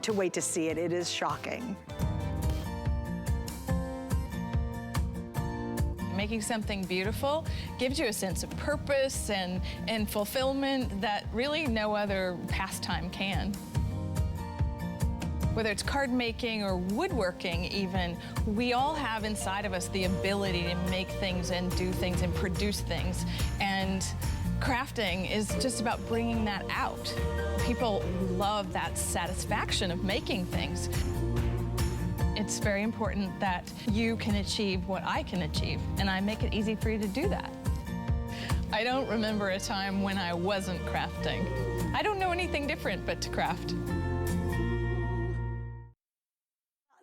To wait to see it. It is shocking. Making something beautiful gives you a sense of purpose and fulfillment that really no other pastime can. Whether it's card making or woodworking even, we all have inside of us the ability to make things and do things and produce things. And crafting is just about bringing that out. People love that satisfaction of making things. It's very important that you can achieve what I can achieve, and I make it easy for you to do that. I don't remember a time when I wasn't crafting. I don't know anything different but to craft.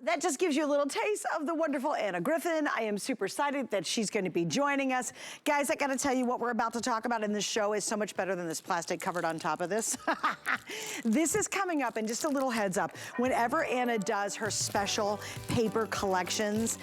That just gives you a little taste of the wonderful Anna Griffin. I am super excited that she's going to be joining us. Guys, I got to tell you what we're about to talk about in this show is so much better than this plastic covered on top of this. This is coming up, and just a little heads up, whenever Anna does her special paper collections,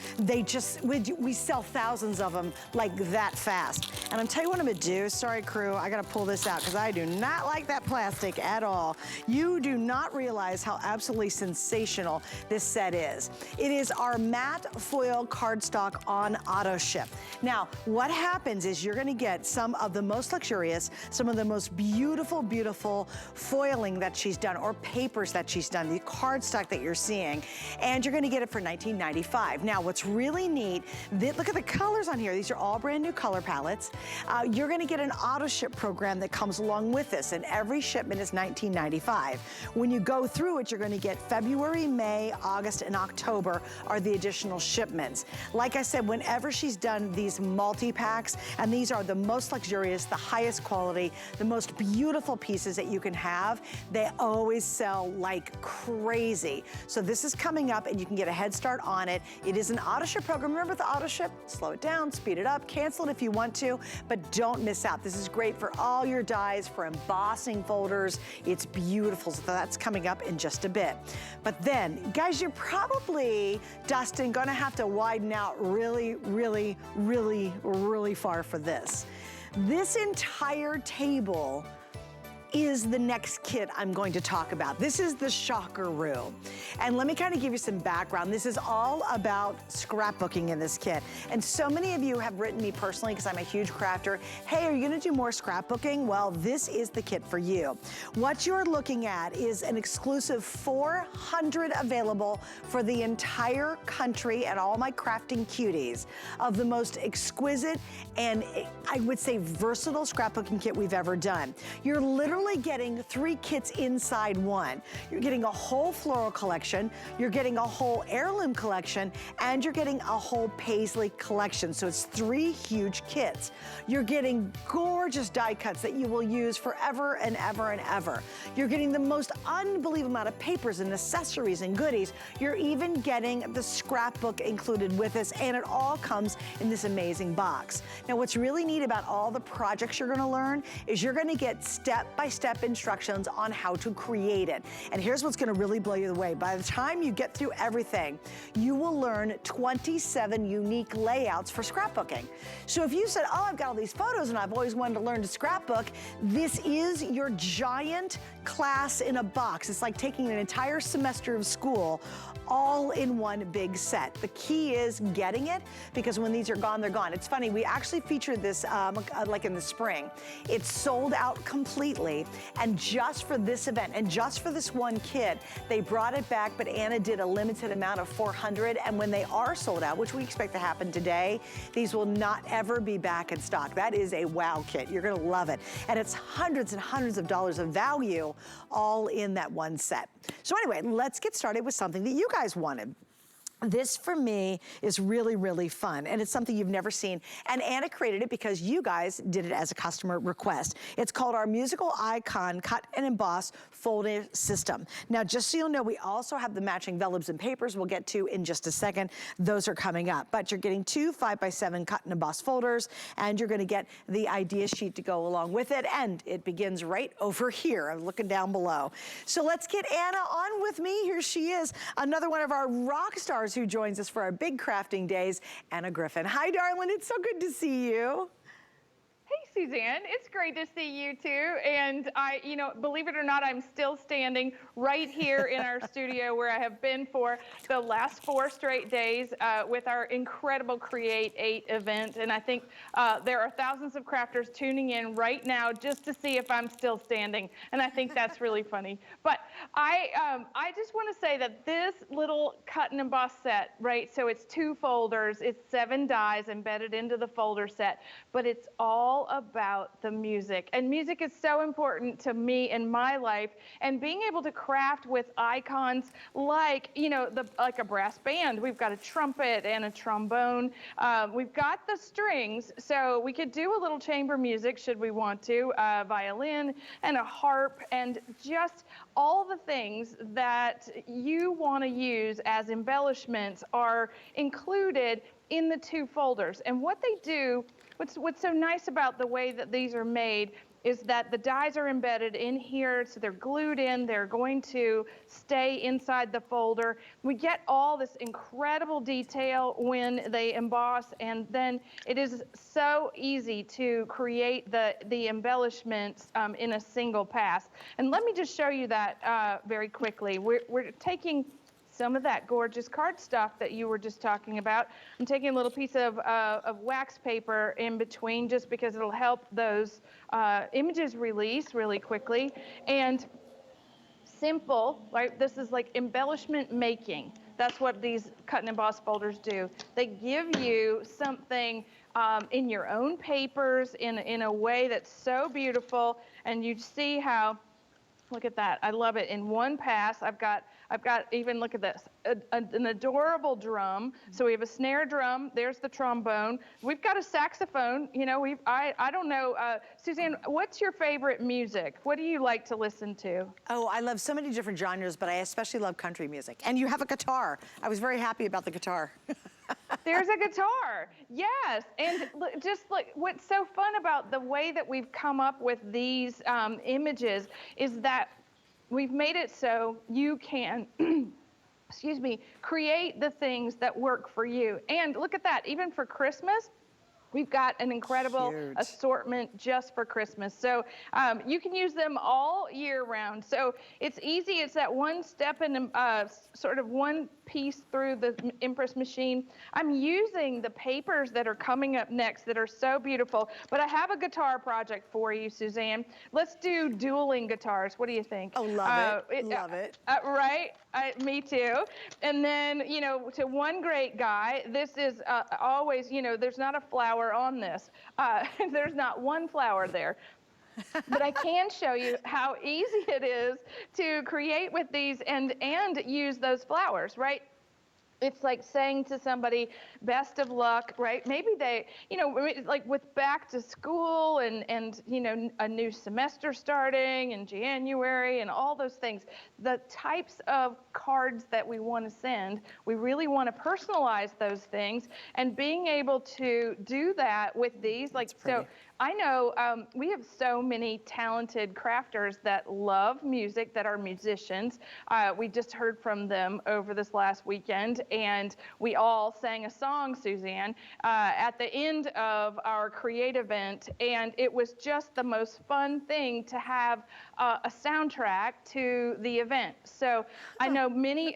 we sell thousands of them like that fast. And I'm telling you what I'm going to do. Sorry, crew, I got to pull this out because I do not like that plastic at all. You do not realize how absolutely sensational this set is. It is our matte foil cardstock on auto ship. Now, what happens is you're going to get some of the most luxurious, some of the most beautiful, beautiful foiling that she's done, or papers that she's done, the cardstock that you're seeing, and you're going to get it for $19.95. Now, what's really neat, look at the colors on here. These are all brand new color palettes. You're going to get an auto ship program that comes along with this, and every shipment is $19.95. When you go through it, you're going to get February, May, August, and October are the additional shipments. Like I said, whenever she's done these multi-packs, and these are the most luxurious, the highest quality, the most beautiful pieces that you can have, they always sell like crazy. So this is coming up, and you can get a head start on it. It is an auto ship program. Remember the auto ship? Slow it down, speed it up, cancel it if you want to, but don't miss out. This is great for all your dies, for embossing folders. It's beautiful. So that's coming up in just a bit. But then, guys, you're probably, Dustin, gonna have to widen out really, really, really, really far for this. This entire table is the next kit I'm going to talk about. This is the shocker room. And let me kind of give you some background. This is all about scrapbooking in this kit. And so many of you have written me personally, because I'm a huge crafter, hey, are you gonna do more scrapbooking? Well, this is the kit for you. What you're looking at is an exclusive 400 available for the entire country and all my crafting cuties of the most exquisite and, I would say, versatile scrapbooking kit we've ever done. You're literally getting 3 kits inside one. You're getting a whole floral collection, you're getting a whole heirloom collection, and you're getting a whole paisley collection. So it's 3 huge kits. You're getting gorgeous die cuts that you will use forever and ever and ever. You're getting the most unbelievable amount of papers and accessories and goodies. You're even getting the scrapbook included with this, and it all comes in this amazing box. Now, what's really neat about all the projects you're gonna learn is you're gonna get step-by-step instructions on how to create it. And here's what's gonna really blow you away. By the time you get through everything, you will learn 27 unique layouts for scrapbooking. So if you said, oh, I've got all these photos and I've always wanted to learn to scrapbook, this is your giant class in a box. It's like taking an entire semester of school all in one big set. The key is getting it, because when these are gone, they're gone. It's funny, we actually featured this like in the spring. It's sold out completely, and just for this event, and just for this one kit, they brought it back, but Anna did a limited amount of 400, and when they are sold out, which we expect to happen today, these will not ever be back in stock. That is a wow kit. You're gonna love it. And it's hundreds and hundreds of dollars of value all in that one set. So anyway, let's get started with something that you guys wanted. This, for me, is really, really fun, and it's something you've never seen. And Anna created it because you guys did it as a customer request. It's called our musical icon cut and emboss folding system. Now, just so you'll know, we also have the matching vellums and papers we'll get to in just a second. Those are coming up. But you're getting 2 5x7 cut and emboss folders, and you're gonna get the idea sheet to go along with it, and it begins right over here. I'm looking down below. So let's get Anna on with me. Here she is, another one of our rock stars who joins us for our big crafting days, Anna Griffin. Hi, darling, it's so good to see you. Hey, Suzanne. It's great to see you too. And believe it or not, I'm still standing right here in our studio where I have been for the last 4 straight days with our incredible Create 8 event. And I think there are thousands of crafters tuning in right now just to see if I'm still standing. And I think that's really funny. But I just want to say that this little cut and emboss set, right? So it's 2 folders, it's 7 dies embedded into the folder set, but it's all about the music. And music is so important to me in my life, and being able to craft with icons like, like a brass band. We've got a trumpet and a trombone. We've got the strings, so we could do a little chamber music should we want to, violin and a harp, and just all the things that you want to use as embellishments are included in the 2 folders. And what they do, what's so nice about the way that these are made is that the dies are embedded in here, so they're glued in, they're going to stay inside the folder. We get all this incredible detail when they emboss, and then it is so easy to create the embellishments in a single pass. And let me just show you that very quickly. We're taking some of that gorgeous cardstock that you were just talking about. I'm taking a little piece of wax paper in between just because it'll help those images release really quickly. And simple, right? This is like embellishment making. That's what these cut and emboss folders do. They give you something in your own papers in a way that's so beautiful. And you see how, look at that. I love it. In one pass, I've got even, look at this, an adorable drum. So we have a snare drum. There's the trombone. We've got a saxophone. I don't know, Suzanne, what's your favorite music? What do you like to listen to? Oh, I love so many different genres, but I especially love country music. And you have a guitar. I was very happy about the guitar. There's a guitar, yes. And just like what's so fun about the way that we've come up with these images is that we've made it so you can, excuse me, create the things that work for you. And look at that, even for Christmas, we've got an incredible assortment just for Christmas. So you can use them all year round. So it's easy. It's that one step and sort of one piece through the Impress machine. I'm using the papers that are coming up next that are so beautiful. But I have a guitar project for you, Suzanne. Let's do dueling guitars. What do you think? Oh, love it. Love it. Right? Me too. And then, to one great guy, this is always, there's not a flower on this. There's not one flower there. But I can show you how easy it is to create with these and use those flowers, right? It's like saying to somebody, best of luck, right? Maybe they, like with back to school and a new semester starting in January and all those things, the types of cards that we want to send, we really want to personalize those things, and being able to do that with these, like, so I know we have so many talented crafters that love music, that are musicians. We just heard from them over this last weekend, and we all sang a song, Suzanne, at the end of our Create event, and it was just the most fun thing to have a soundtrack to the event. So I know many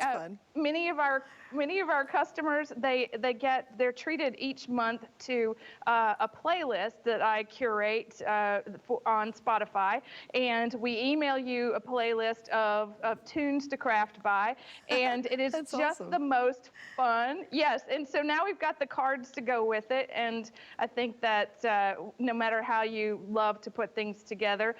of our customers, they're treated each month to a playlist that I curate on Spotify, and we email you a playlist of tunes to craft by, and it is just awesome. The most fun. Yes, and so now we've got the cards to go with it, and I think that no matter how you love to put things together,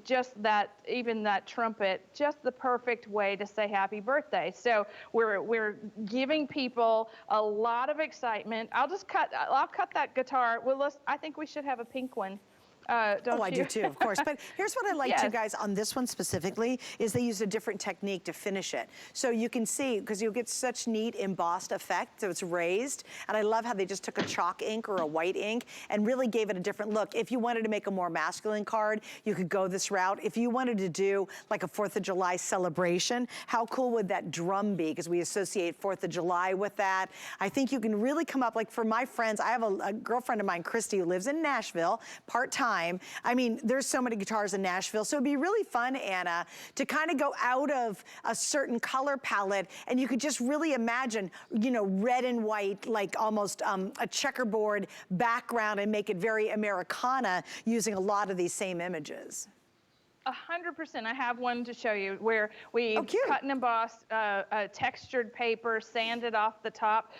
just that, even that trumpet, just the perfect way to say happy birthday. So we're giving people a lot of excitement. I'll cut that guitar. Well, I think we should have a pink one. Don't you? I do too, of course. But here's what I like too, guys, on this one specifically, is they used a different technique to finish it. So you can see, because you'll get such neat embossed effect, so it's raised. And I love how they just took a chalk ink or a white ink and really gave it a different look. If you wanted to make a more masculine card, you could go this route. If you wanted to do like a 4th of July celebration, how cool would that drum be? Because we associate 4th of July with that. I think you can really come up, like for my friends, I have a girlfriend of mine, Christy, who lives in Nashville, part-time. time. I mean, there's so many guitars in Nashville, so it'd be really fun, Anna, to kind of go out of a certain color palette, and you could just really imagine, you know, red and white, like almost a checkerboard background, and make it very Americana using a lot of these same images. 100%. I have one to show you where we cut and embossed a textured paper, sanded off the top.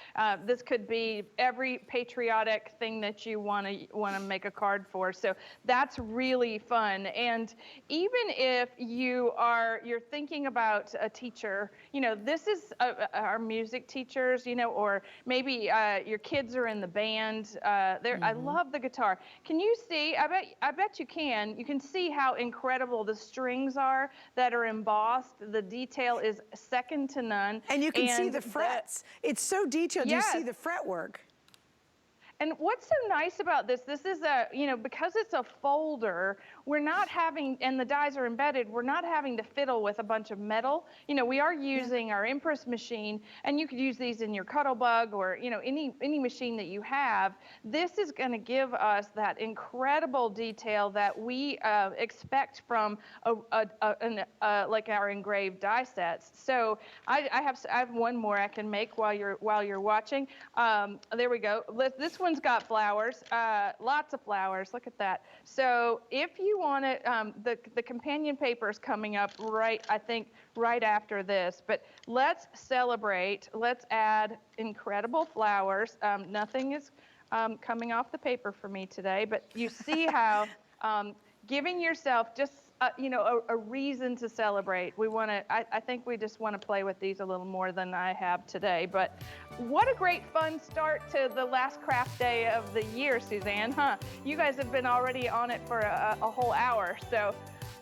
This could be every patriotic thing that you want to make a card for. So that's really fun. And even if you're thinking about a teacher, you know, this is our music teachers, you know, or maybe your kids are in the band. I love the guitar. Can you see? I bet you can. You can see how incredible the strings are that are embossed. The detail is second to none. And you can see the frets. It's so detailed. Yes. You see the fretwork. And what's so nice about this is a, you know, because it's a folder, we're not having, and the dies are embedded, we're not having to fiddle with a bunch of metal. You know, we are using our Impress machine, and you could use these in your Cuttlebug or, you know, any machine that you have. This is going to give us that incredible detail that we expect from like our engraved die sets. So I have one more I can make while you're watching. There we go. This one's got flowers, lots of flowers. Look at that. So if you want it, the companion paper is coming up I think right after this. But let's celebrate. Let's add incredible flowers. Nothing is coming off the paper for me today, but you see how giving yourself just you know, a reason to celebrate. We want to. I think we just want to play with these a little more than I have today. But what a great fun start to the last craft day of the year, Suzanne. Huh? You guys have been already on it for a whole hour, so.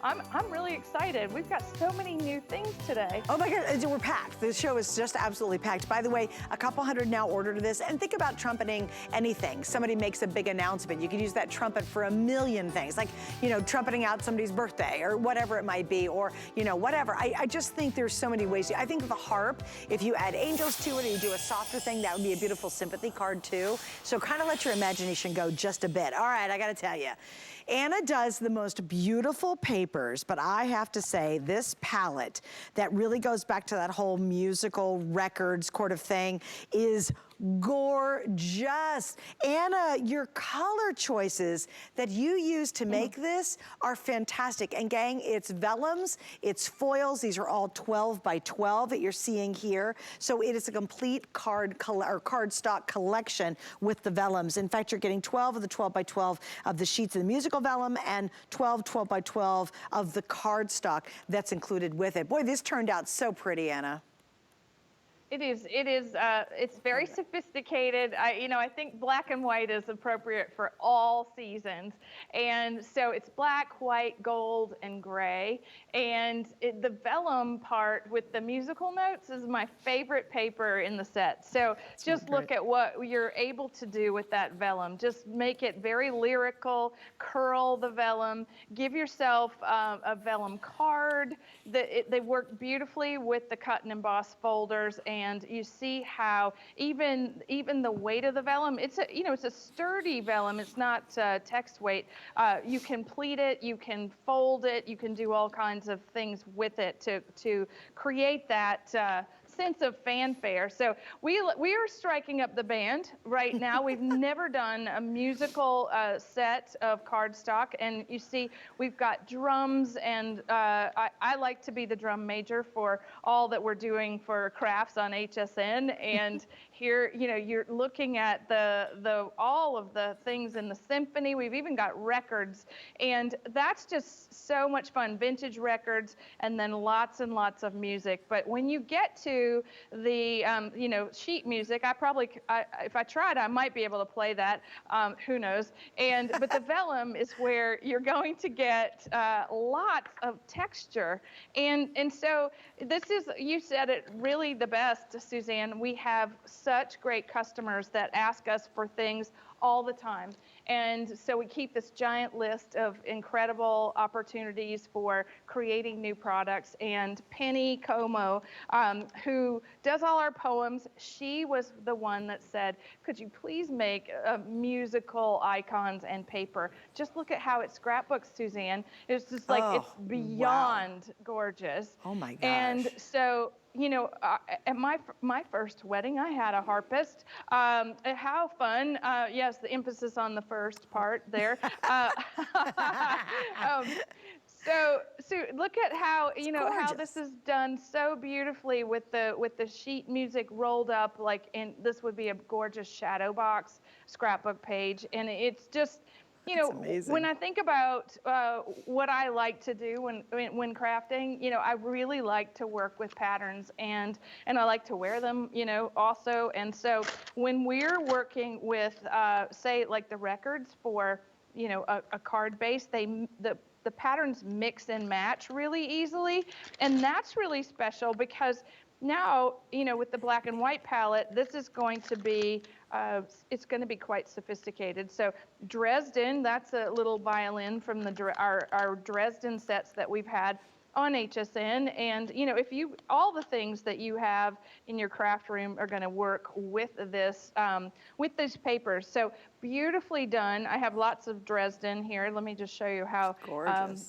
I'm really excited. We've got so many new things today. Oh my God, we're packed. This show is just absolutely packed. By the way, a couple hundred now ordered this, and think about trumpeting anything. Somebody makes a big announcement. You could use that trumpet for a million things, like, you know, trumpeting out somebody's birthday or whatever it might be, or, you know, whatever. I just think there's so many ways. I think the harp, if you add angels to it or you do a softer thing, that would be a beautiful sympathy card too. So kind of let your imagination go just a bit. All right, I got to tell you. Anna does the most beautiful papers, but I have to say this palette that really goes back to that whole musical records sort of thing is gorgeous. Anna, your color choices that you use to make this are fantastic. And gang, it's vellums, it's foils. These are all 12 by 12 that you're seeing here. So it is a complete cardstock collection with the vellums. In fact, you're getting 12 of the 12 by 12 of the sheets of the musical vellum and 12 by 12 of the cardstock that's included with it. Boy, this turned out so pretty, Anna. It is. It's very sophisticated. I think black and white is appropriate for all seasons, and so it's black, white, gold, and gray. And the vellum part with the musical notes is my favorite paper in the set. So just look at what you're able to do with that vellum. Just make it very lyrical. Curl the vellum. Give yourself a vellum card. They work beautifully with the cut and emboss folders. And you see how even the weight of the vellum, it's a sturdy vellum. It's not text weight. You can pleat it, you can fold it, you can do all kinds of things with it to create that sense of fanfare. So we are striking up the band right now. We've never done a musical set of cardstock, and you see we've got drums, and I like to be the drum major for all that we're doing for crafts on HSN. And here, you're looking at all of the things in the symphony. We've even got records, and that's just so much fun. Vintage records, and then lots and lots of music. But when you get to the sheet music, if I tried, I might be able to play that. Who knows? But the vellum is where you're going to get lots of texture, and so this is, you said it really the best, Suzanne. We have such great customers that ask us for things all the time. And so we keep this giant list of incredible opportunities for creating new products. And Penny Como, who does all our poems, she was the one that said, could you please make musical icons and paper? Just look at how it scrapbooks, Suzanne. It's just like, it's beyond gorgeous. Oh my gosh. And so, you know, at my first wedding, I had a harpist. How fun. Yes, the emphasis on the first part there. So look at how, you know, how this is done so beautifully with the sheet music rolled up, like, and this would be a gorgeous shadow box scrapbook page. And it's just, you know, when I think about what I like to do when crafting, you know, I really like to work with patterns, and I like to wear them, you know, also. And so when we're working with, say, like the records for, you know, a card base, the patterns mix and match really easily, and that's really special because now, you know, with the black and white palette, this is going to be, it's going to be quite sophisticated. So Dresden, that's a little violin from our Dresden sets that we've had on HSN. And, you know, all the things that you have in your craft room are going to work with this, with these papers. So beautifully done. I have lots of Dresden here. Let me just show you how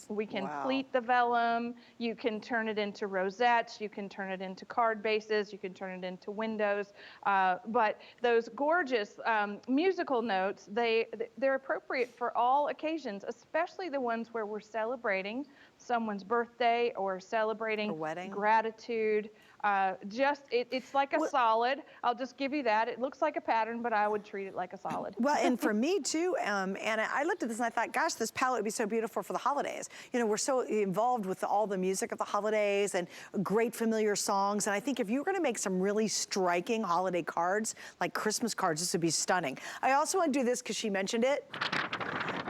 we can pleat the vellum. You can turn it into rosettes. You can turn it into card bases. You can turn it into windows. But those gorgeous musical notes, they're appropriate for all occasions, especially the ones where we're celebrating someone's birthday or celebrating gratitude. It's like a solid. I'll just give you that. It looks like a pattern, but I would treat it like a solid. Well, and for me too, Anna, I looked at this and I thought, gosh, this palette would be so beautiful for the holidays. You know, we're so involved with all the music of the holidays and great familiar songs. And I think if you were going to make some really striking holiday cards, like Christmas cards, this would be stunning. I also want to do this because she mentioned it.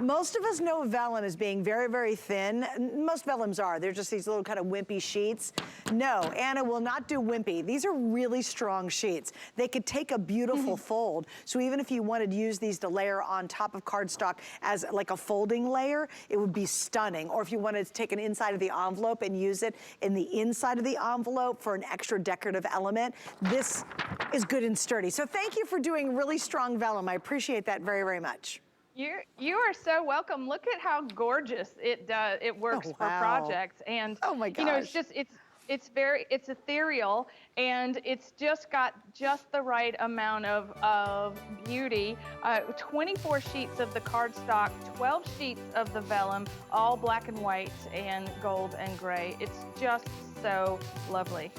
Most of us know vellum as being very, very thin. Most vellums are. They're just these little kind of wimpy sheets. No, Anna will not do wimpy. These are really strong sheets. They could take a beautiful fold. So even if you wanted to use these to layer on top of cardstock as like a folding layer, it would be stunning. Or if you wanted to take an inside of the envelope and use it in the inside of the envelope for an extra decorative element, this is good and sturdy. So thank you for doing really strong vellum. I appreciate that very, very much. You are so welcome. Look at how gorgeous it works for projects. And you know, it's ethereal, and it's just got just the right amount of beauty. 24 sheets of the cardstock, 12 sheets of the vellum, all black and white and gold and gray. It's just so lovely.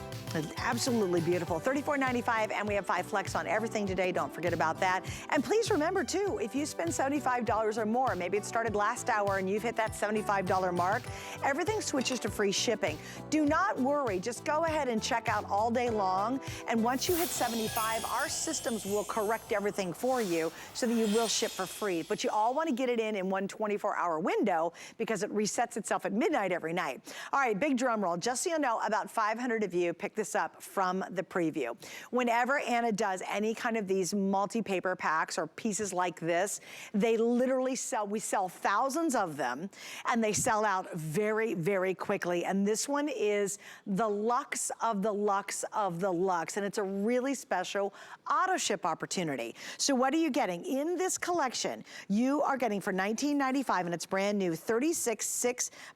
Absolutely beautiful. $34.95, and we have 5 flex on everything today. Don't forget about that. And please remember too, if you spend $75 or more, maybe it started last hour and you've hit that $75 mark, everything switches to free shipping. Do not worry, just go ahead and check out all day long. And once you hit 75, our systems will correct everything for you so that you will ship for free. But you all want to get it in one 24-hour window because it resets itself at midnight every night. All right, big drum roll. Just so you know, about 500 of you picked this up from the preview. Whenever Anna does any kind of these multi-paper packs or pieces like this, they literally we sell thousands of them, and they sell out very, very quickly. And this one is the luxe of the luxe of the luxe, and it's a really special auto ship opportunity. So what are you getting? In this collection, you are getting for $19.95, and it's brand new, 36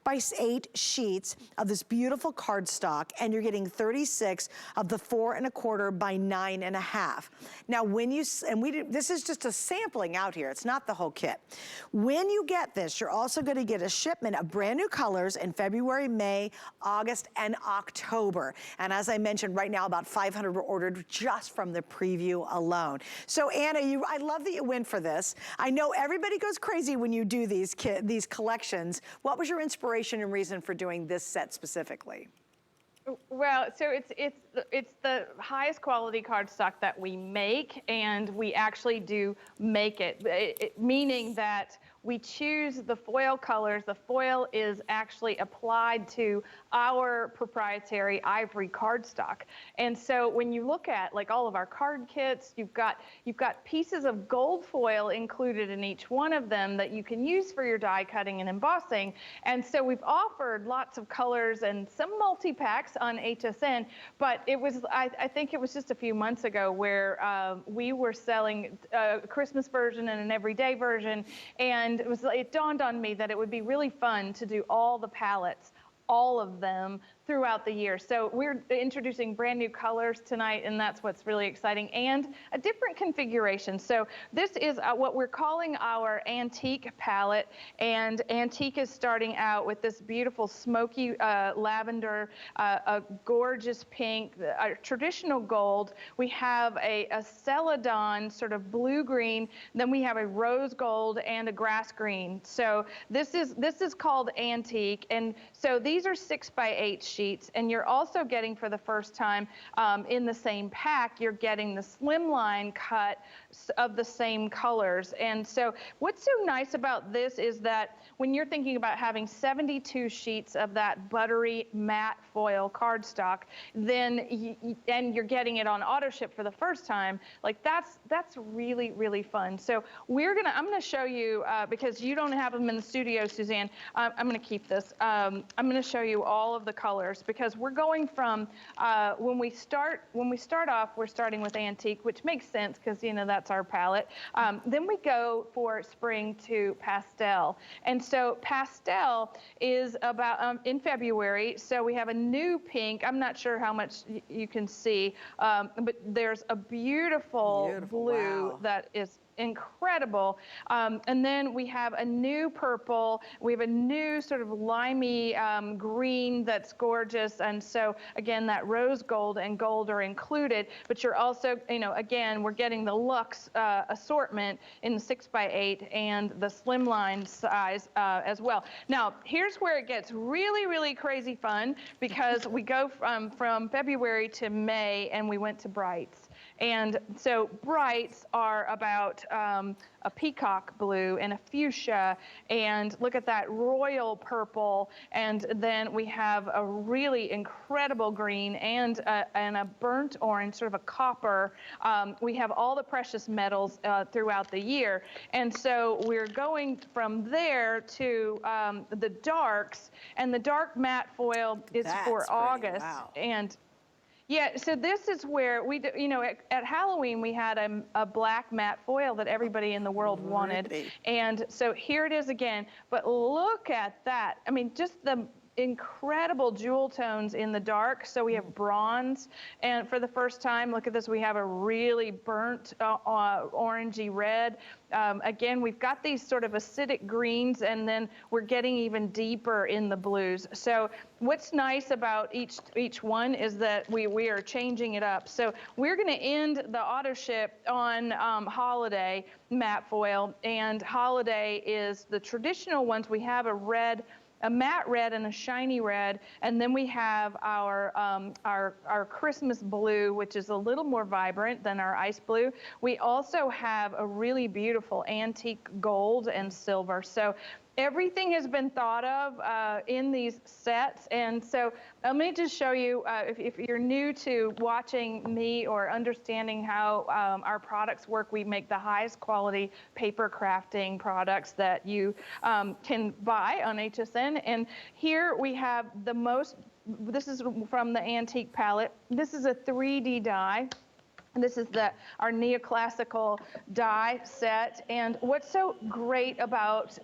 6x8 sheets of this beautiful cardstock, and you're getting 36 of the 4 1/4 by 9 1/2. Now, when you, this is just a sampling out here. It's not the whole kit. When you get this, you're also going to get a shipment of brand new colors in February, May, August, and October. And as I mentioned, right now about 500 were ordered just from the preview alone. So Anna, I love that you went for this. I know everybody goes crazy when you do these collections. What was your inspiration and reason for doing this set specifically? Well, so it's the highest quality cardstock that we make, and we actually do make it, meaning that we choose the foil colors. The foil is actually applied to our proprietary ivory cardstock. And so when you look at like all of our card kits, you've got pieces of gold foil included in each one of them that you can use for your die cutting and embossing. And so we've offered lots of colors and some multi-packs on HSN, but it was, I think it was just a few months ago where we were selling a Christmas version and an everyday version, and it dawned on me that it would be really fun to do all the palettes, all of them, throughout the year. So we're introducing brand new colors tonight, and that's what's really exciting, and a different configuration. So this is what we're calling our antique palette, and antique is starting out with this beautiful smoky lavender, a gorgeous pink, a traditional gold. We have a celadon sort of blue-green, then we have a rose gold and a grass green. So this is called antique, and so these are 6x8 sheets, and you're also getting for the first time in the same pack, you're getting the slimline cut of the same colors. And so what's so nice about this is that when you're thinking about having 72 sheets of that buttery matte foil cardstock, then and you're getting it on auto ship for the first time, like that's really, really fun. So I'm gonna show you, because you don't have them in the studio, Suzanne, I'm gonna keep this. I'm gonna show you all of the colors, because we're going from, when we start off, we're starting with antique, which makes sense because, you know, that's our palette. Then we go for spring to pastel. And so pastel is about in February. So we have a new pink. I'm not sure how much you can see, but there's a beautiful blue, wow, that is incredible. And then we have a new purple. We have a new sort of limey green that's gorgeous. And so again, that rose gold and gold are included, but you're also, you know, again, we're getting the luxe assortment in the 6x8 and the slimline size as well. Now, here's where it gets really, really crazy fun, because we go from February to May, and we went to brights. And so brights are about a peacock blue and a fuchsia, and look at that royal purple, and then we have a really incredible green and a burnt orange, sort of a copper. We have all the precious metals throughout the year, and so we're going from there to the darks, and the dark matte foil is for August. Wow. And yeah, so this is where we, you know, at Halloween, we had a black matte foil that everybody in the world wanted. And so here it is again, but look at that. I mean, just the incredible jewel tones in the dark. So we have bronze, and for the first time, look at this, we have a really burnt orangey red. Again, we've got these sort of acidic greens, and then we're getting even deeper in the blues. So what's nice about each one is that we are changing it up. So we're going to end the auto ship on Holiday matte foil, and Holiday is the traditional ones. We have a matte red and a shiny red, and then we have our Christmas blue, which is a little more vibrant than our ice blue. We also have a really beautiful antique gold and silver. So everything has been thought of in these sets. And so let me just show you, if you're new to watching me or understanding how our products work, we make the highest quality paper crafting products that you can buy on HSN. And here we have this is from the antique palette. This is a 3D die. This is our neoclassical die set. And what's so great about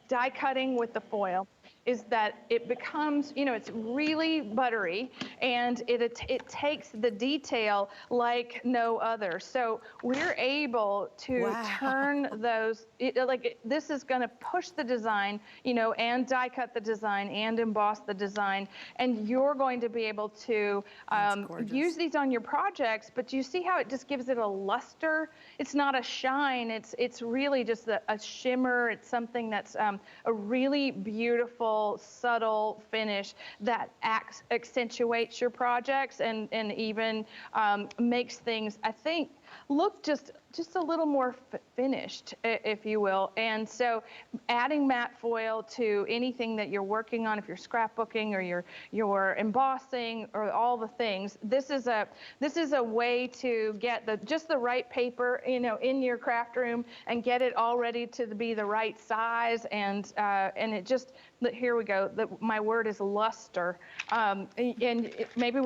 die cutting with the foil is that it becomes, you know, it's really buttery, and it takes the detail like no other. So we're able to turn those, this is going to push the design, you know, and die cut the design and emboss the design, and you're going to be able to use these on your projects. But you see how it just gives it a luster? It's not a shine. It's really just a shimmer. It's something that's a really beautiful, subtle finish that accentuates your projects and even makes things, I think, look just just a little more finished, if you will. And so adding matte foil to anything that you're working on, if you're scrapbooking or you're embossing or all the things, this is a way to get just the right paper, in your craft room and get it all ready to be the right size. And it just, here we go. My word is luster. Maybe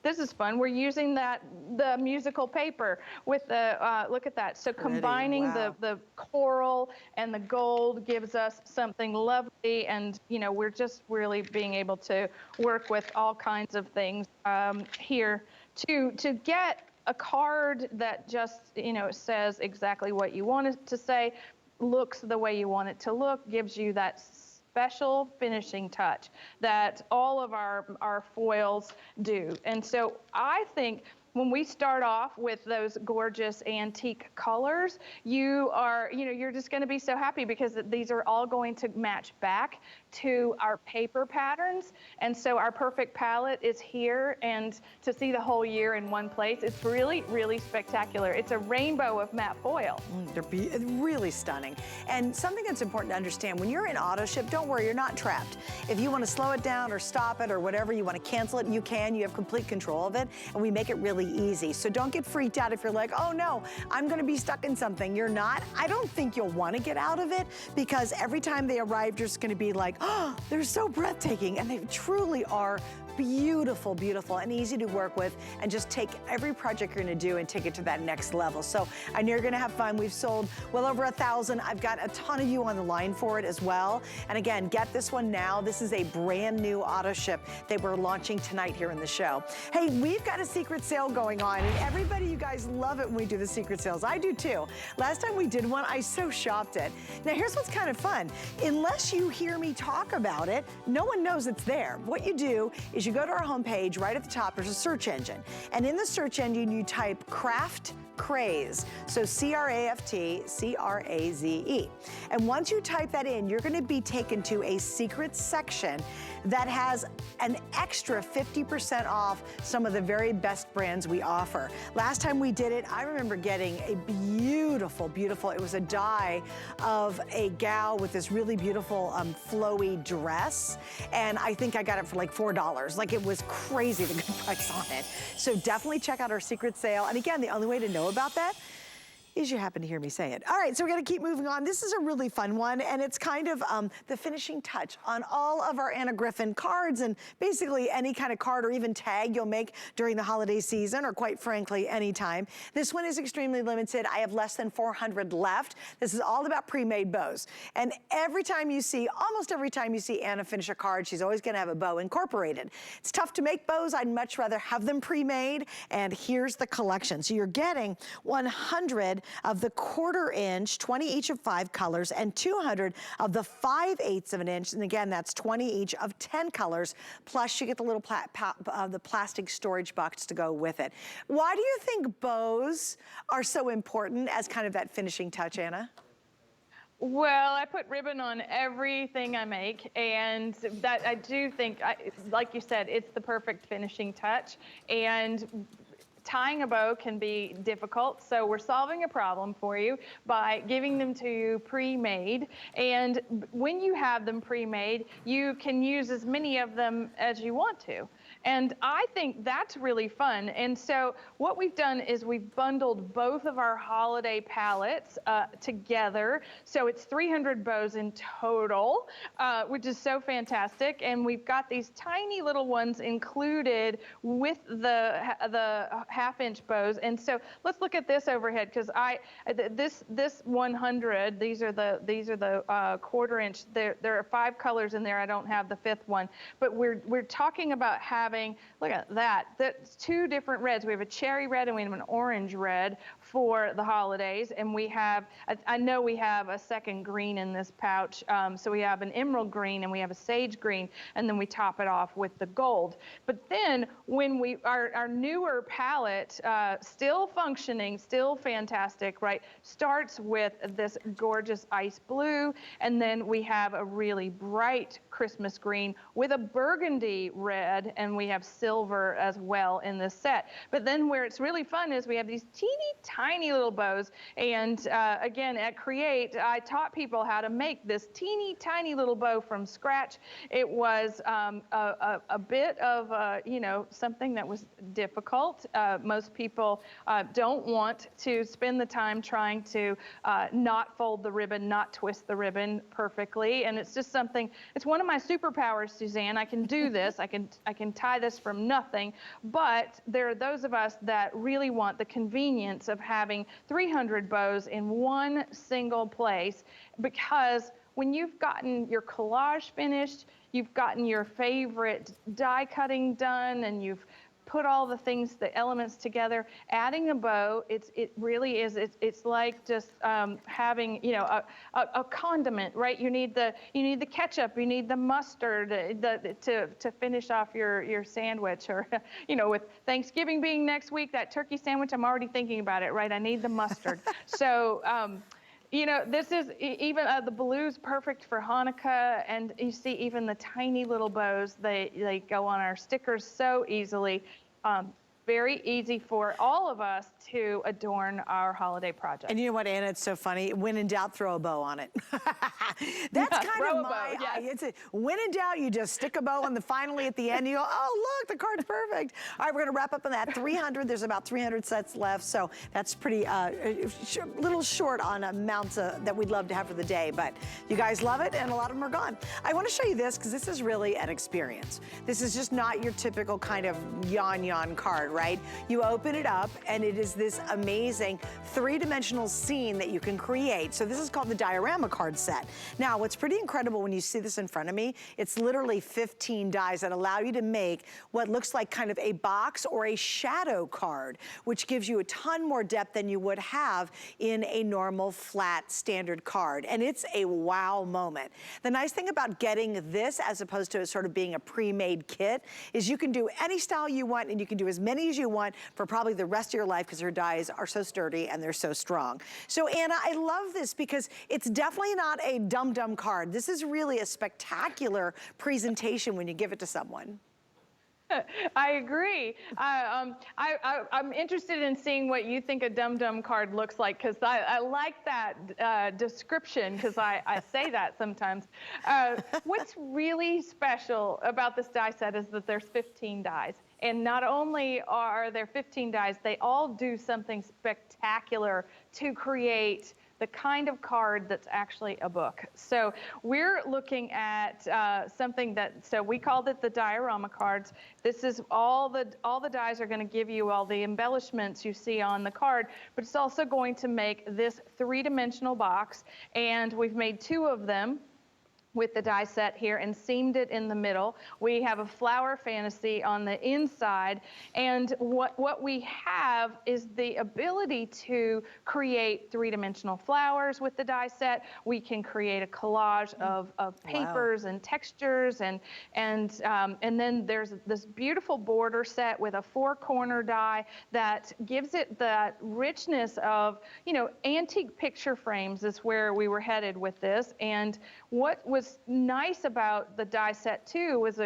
this is fun. We're using the musical paper with look at that. So combining wow. the coral and the gold gives us something lovely. And, we're just really being able to work with all kinds of things here to get a card that just, says exactly what you want it to say, looks the way you want it to look, gives you that special finishing touch that all of our foils do. And so I think when we start off with those gorgeous antique colors, you're just going to be so happy because these are all going to match back to our paper patterns. And so our perfect palette is here, and to see the whole year in one place, it's really, really spectacular. It's a rainbow of matte foil. They're really stunning. And something that's important to understand, when you're in auto ship, don't worry, you're not trapped. If you want to slow it down or stop it or whatever, you want to cancel it, you can. You have complete control of it, and we make it really easy. So don't get freaked out if you're like, oh no, I'm going to be stuck in something. You're not. I don't think you'll want to get out of it, because every time they arrive, you're just going to be like, oh, they're so breathtaking, and they truly are beautiful, beautiful, and easy to work with, and just take every project you're going to do and take it to that next level. So I know you're going to have fun. We've sold well over 1,000. I've got a ton of you on the line for it as well. And again, get this one now. This is a brand new auto ship that we're launching tonight here in the show. Hey, we've got a secret sale going on, and everybody, you guys love it when we do the secret sales. I do too. Last time we did one, I so shopped it. Now here's what's kind of fun. Unless you hear me talk about it, no one knows it's there. What you do is you go to our homepage. Right at the top, there's a search engine. And in the search engine, you type Craft Craze. So C-R-A-F-T, C-R-A-Z-E. And once you type that in, you're gonna be taken to a secret section that has an extra 50% off some of the very best brands we offer. Last time we did it, I remember getting a beautiful, beautiful, it was a dye of a gal with this really beautiful flowy dress. And I think I got it for like $4. Like, it was crazy, the good price on it. So definitely check out our secret sale. And again, the only way to know about that is you happen to hear me say it. All right, so we're gonna keep moving on. This is a really fun one, and it's kind of the finishing touch on all of our Anna Griffin cards, and basically any kind of card or even tag you'll make during the holiday season, or quite frankly, anytime. This one is extremely limited. I have less than 400 left. This is all about pre-made bows. And almost every time you see Anna finish a card, she's always gonna have a bow incorporated. It's tough to make bows. I'd much rather have them pre-made, and here's the collection. So you're getting 100 of the 1/4 inch, 20 each of 5 colors, and 200 of the 5/8 of an inch. And again, that's 20 each of 10 colors. Plus you get the little the plastic storage box to go with it. Why do you think bows are so important as kind of that finishing touch, Anna? Well, I put ribbon on everything I make, and that I do think, like you said, it's the perfect finishing touch. And tying a bow can be difficult, so we're solving a problem for you by giving them to you pre-made. And when you have them pre-made, you can use as many of them as you want to. And I think that's really fun. And so what we've done is we've bundled both of our holiday palettes together. So it's 300 bows in total, which is so fantastic. And we've got these tiny little ones included with the half-inch bows. And so let's look at this overhead, because this 100, these are the 1/4 inch. There are 5 colors in there. I don't have the 5th one, but we're talking about having, look at that, that's 2 different reds. We have a cherry red and we have an orange red for the holidays. And we have, I know we have a second green in this pouch. So we have an emerald green and we have a sage green, and then we top it off with the gold. But then when our newer palette, still functioning, still fantastic, right, starts with this gorgeous ice blue, and then we have a really bright Christmas green with a burgundy red, and we have silver as well in this set. But then where it's really fun is we have these teeny tiny little bows. And again, at Create, I taught people how to make this teeny tiny little bow from scratch. It was a bit of, you know, something that was difficult. Most people don't want to spend the time trying to not fold the ribbon, not twist the ribbon perfectly. And it's just something, it's one of my superpowers, Suzanne. I can do this. I can tie this from nothing. But there are those of us that really want the convenience of having 300 bows in one single place, because when you've gotten your collage finished, you've gotten your favorite die cutting done, and you've put all the things, the elements together, adding a bow, it really is, it's like just having, you know, a condiment, right? You need the ketchup, you need the mustard to finish off your sandwich, or, you know, with Thanksgiving being next week, that turkey sandwich, I'm already thinking about it, right? I need the mustard. So, you know, this is even the blue's perfect for Hanukkah, and you see even the tiny little bows, they go on our stickers so easily. Very easy for all of us to adorn our holiday project. And you know what, Anna, it's so funny. When in doubt, throw a bow on it. That's kind of my, it's when in doubt, you just stick a bow on finally at the end, you go, oh, look, the card's perfect. All right, we're gonna wrap up on that 300. There's about 300 sets left, so that's pretty, little short on amounts that we'd love to have for the day, but you guys love it, and a lot of them are gone. I wanna show you this, because this is really an experience. This is just not your typical kind of yawn card, right? You open it up, and it is this amazing three-dimensional scene that you can create. So this is called the diorama card set. Now, what's pretty incredible when you see this in front of me, it's literally 15 dies that allow you to make what looks like kind of a box or a shadow card, which gives you a ton more depth than you would have in a normal flat standard card. And it's a wow moment. The nice thing about getting this, as opposed to sort of being a pre-made kit, is you can do any style you want, and you can do as many as you want for probably the rest of your life, because her dies are so sturdy and they're so strong. So Anna, I love this because it's definitely not a dum-dum card. This is really a spectacular presentation when you give it to someone. I agree. I'm interested in seeing what you think a dum-dum card looks like, because I like that description, because I say that sometimes. What's really special about this die set is that there's 15 dies. And not only are there 15 dies, they all do something spectacular to create the kind of card that's actually a book. So we're looking at something so we called it the diorama cards. This is all the dies are going to give you all the embellishments you see on the card, but it's also going to make this three-dimensional box, and we've made 2 of them with the die set here and seamed it in the middle. We have a flower fantasy on the inside, and what we have is the ability to create three-dimensional flowers with the die set. We can create a collage of papers and textures, and then there's this beautiful border set with a 4-corner die that gives it that richness of, you know, antique picture frames is where we were headed with this. And what was nice about the die set too was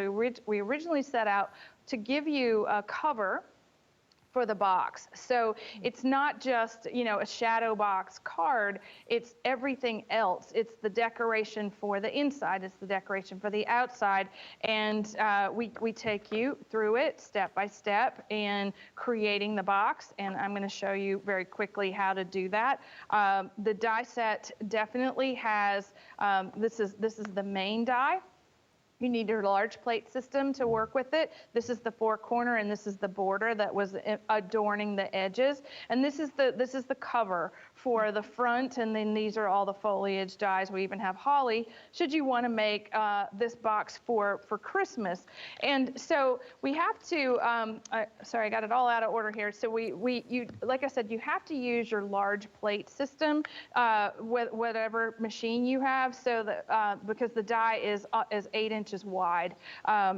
we originally set out to give you a cover for the box. So it's not just, you know, a shadow box card, it's everything else. It's the decoration for the inside, it's the decoration for the outside, and we take you through it step by step in creating the box, and I'm going to show you very quickly how to do that. The die set definitely has, this is the main die. You need your large plate system to work with it. This is the 4-corner, and this is the border that was adorning the edges. And this is the cover for the front, and then these are all the foliage dies. We even have holly, should you want to make this box for Christmas. And so we have to, sorry, I got it all out of order here. So you, like I said, you have to use your large plate system with whatever machine you have, so that because the die is 8 inches wide.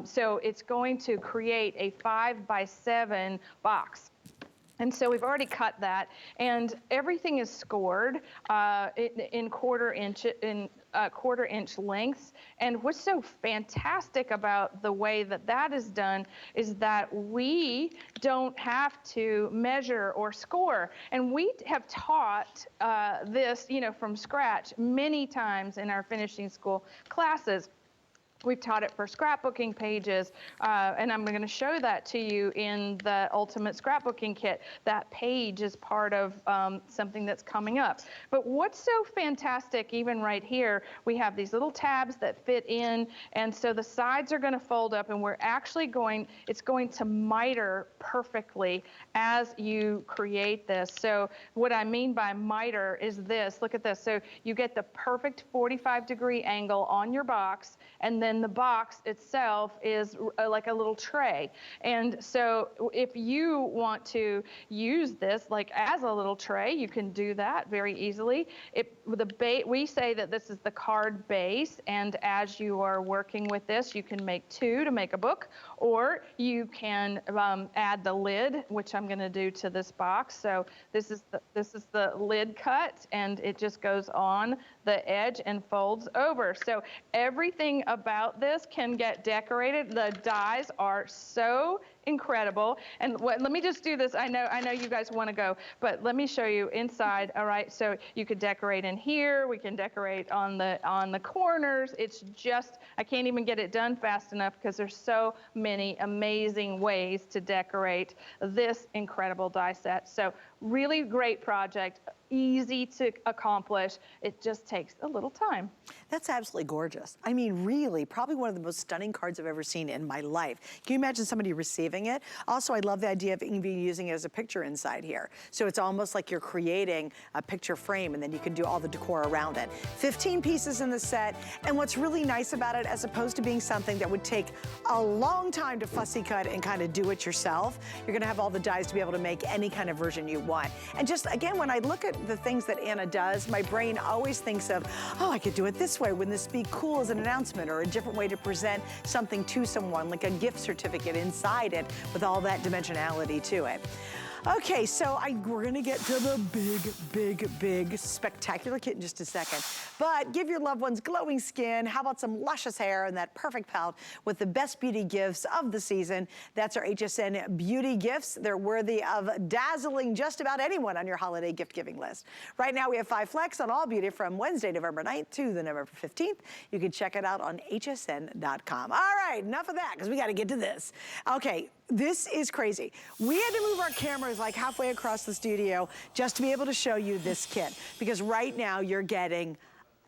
So it's going to create a 5x7 box. And so we've already cut that, and everything is scored in 1/4 inch, in 1/4-inch lengths. And what's so fantastic about the way that that is done is that we don't have to measure or score. And we have taught this, from scratch many times in our finishing school classes. We've taught it for scrapbooking pages, and I'm going to show that to you in the Ultimate Scrapbooking Kit. That page is part of something that's coming up. But what's so fantastic, even right here, we have these little tabs that fit in, and so the sides are going to fold up, and we're actually it's going to miter perfectly as you create this. So what I mean by miter is this. Look at this. So you get the perfect 45-degree angle on your box, and then the box itself is like a little tray. And so if you want to use this like as a little tray, you can do that very easily. We say that this is the card base, and as you are working with this, you can make 2 to make a book, or you can add the lid, which I'm going to do to this box. So this is the lid cut, and it just goes on the edge and folds over. So everything about this can get decorated. The dies are so incredible. And let me just do this. I know you guys want to go, but let me show you inside. All right, so you could decorate in here. We can decorate on the corners. It's just, I can't even get it done fast enough because there's so many amazing ways to decorate this incredible die set. So really great project, easy to accomplish. It just takes a little time. That's absolutely gorgeous. I mean, really, probably one of the most stunning cards I've ever seen in my life. Can you imagine somebody receiving it? Also, I love the idea of even using it as a picture inside here. So it's almost like you're creating a picture frame, and then you can do all the decor around it. 15 pieces in the set, and what's really nice about it, as opposed to being something that would take a long time to fussy cut and kind of do it yourself, you're gonna have all the dies to be able to make any kind of version you want. And just, again, when I look at the things that Anna does, my brain always thinks of, oh, I could do it this way. Wouldn't this be cool as an announcement, or a different way to present something to someone, like a gift certificate inside it with all that dimensionality to it. Okay, so we're gonna get to the big, spectacular kit in just a second. But give your loved ones glowing skin. How about some luscious hair and that perfect pout with the best beauty gifts of the season? That's our HSN beauty gifts. They're worthy of dazzling just about anyone on your holiday gift giving list. Right now we have 5 flex on all beauty from Wednesday, November 9th to the November 15th. You can check it out on hsn.com. All right, enough of that, because we gotta get to this. Okay. This is crazy. We had to move our cameras like halfway across the studio just to be able to show you this kit, because right now you're getting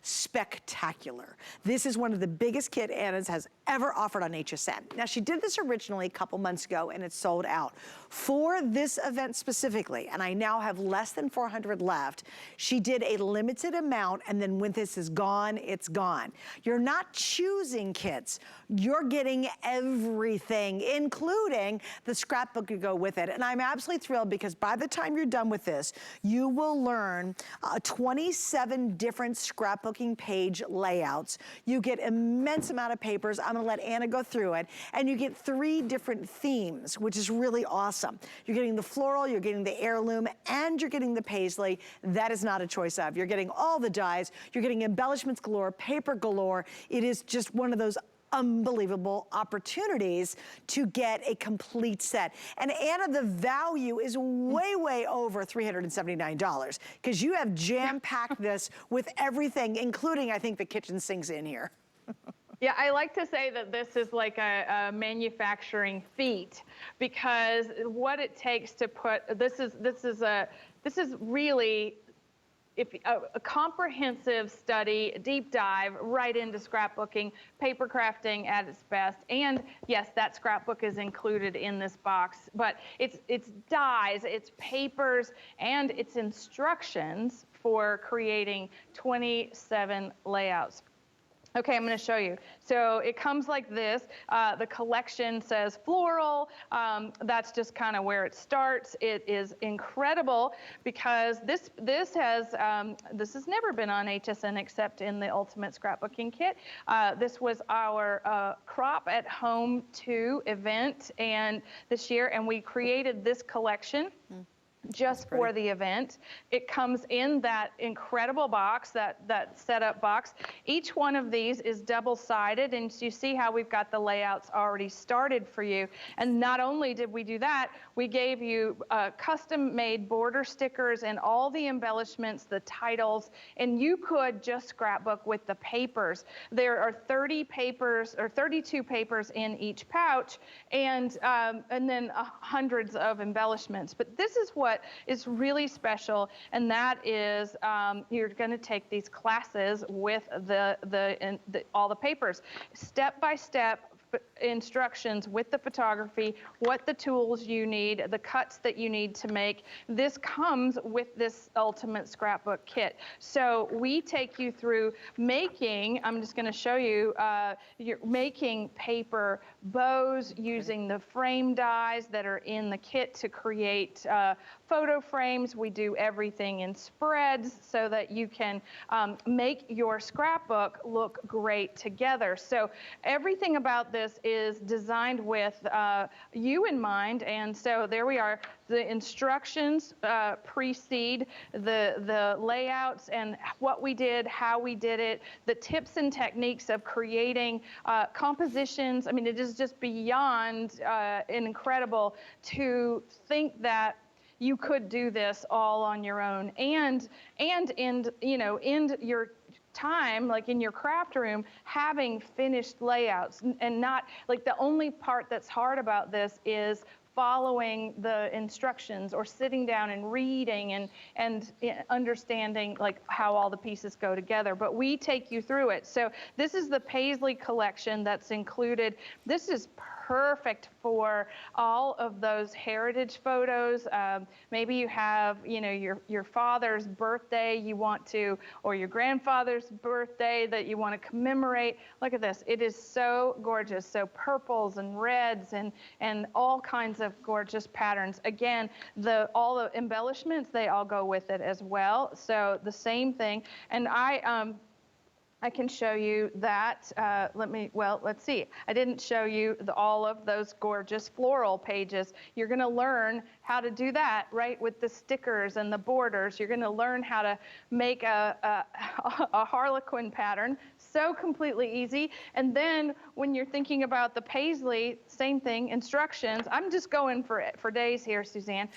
spectacular. This is one of the biggest kit Anna's has ever offered on HSN. Now, she did this originally a couple months ago, and it's sold out. For this event specifically, and I now have less than 400 left, she did a limited amount, and then when this is gone, it's gone. You're not choosing kits. You're getting everything, including the scrapbook to go with it. And I'm absolutely thrilled, because by the time you're done with this, you will learn 27 different scrapbooking page layouts. You get immense amount of papers. I'm gonna let Anna go through it. And you get 3 different themes, which is really awesome. You're getting the floral, you're getting the heirloom, and you're getting the paisley. That is not a choice of. You're getting all the dies. You're getting embellishments galore, paper galore. It is just one of those unbelievable opportunities to get a complete set. And Anna, the value is way over $379, because you have jam-packed this with everything, including, I think, the kitchen sinks in here. Yeah, I like to say that this is like a manufacturing feat, because what it takes to put this is really a comprehensive study, a deep dive right into scrapbooking, paper crafting at its best. And yes, that scrapbook is included in this box, but it's dies, it's papers, and it's instructions for creating 27 layouts. Okay, I'm going to show you. So it comes like this. The collection says floral. That's just kind of where it starts. It is incredible, because this has never been on HSN except in the Ultimate Scrapbooking Kit. This was our Crop at Home 2 event and this year, and we created this collection. just for the event. It comes in that incredible box, that setup box. Each one of these is double-sided, and so you see how we've got the layouts already started for you. And not only did we do that, we gave you custom-made border stickers and all the embellishments, the titles, and you could just scrapbook with the papers. There are 30 papers or 32 papers in each pouch, and then hundreds of embellishments. But this is what is really special, and that is you're going to take these classes with all the papers, step by step instructions with the photography, what the tools you need, the cuts that you need to make. This comes with this ultimate scrapbook kit. So we take you through making, I'm just going to show you, you're making paper bows using the frame dies that are in the kit to create photo frames. We do everything in spreads so that you can make your scrapbook look great together. So everything about this is designed with you in mind, and so there we are. The instructions precede the layouts and what we did, how we did it, the tips and techniques of creating compositions. I mean, it is just beyond incredible to think that you could do this all on your own, and in your time, like in your craft room, having finished layouts, and not like the only part that's hard about this is following the instructions or sitting down and reading and understanding like how all the pieces go together. But we take you through it. So this is the Paisley collection that's included. This is perfect for all of those heritage photos. Maybe you have, your father's birthday you want to, or your grandfather's birthday that you want to commemorate. Look at this. It is so gorgeous. So purples and reds and all kinds of gorgeous patterns. Again, all the embellishments, they all go with it as well. So the same thing. And I can show you that. Let's see. I didn't show you all of those gorgeous floral pages. You're going to learn how to do that, right, with the stickers and the borders. You're going to learn how to make a harlequin pattern. So completely easy. And then when you're thinking about the Paisley, same thing, instructions. I'm just going for days here, Suzanne.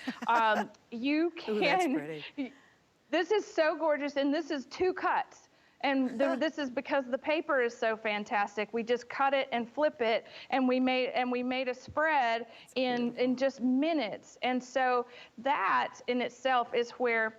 You can. Ooh, that's pretty. This is so gorgeous, and this is 2 cuts. And this is because the paper is so fantastic. We just cut it and flip it, and we made a spread in just minutes. And so that in itself is where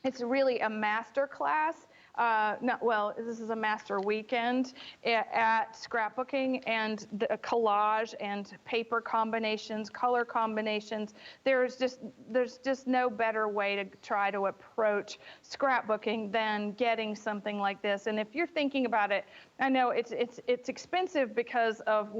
it's really a master class. This is a master weekend at scrapbooking, and the collage and paper combinations, color combinations. There's just no better way to try to approach scrapbooking than getting something like this. And if you're thinking about it, I know it's expensive because of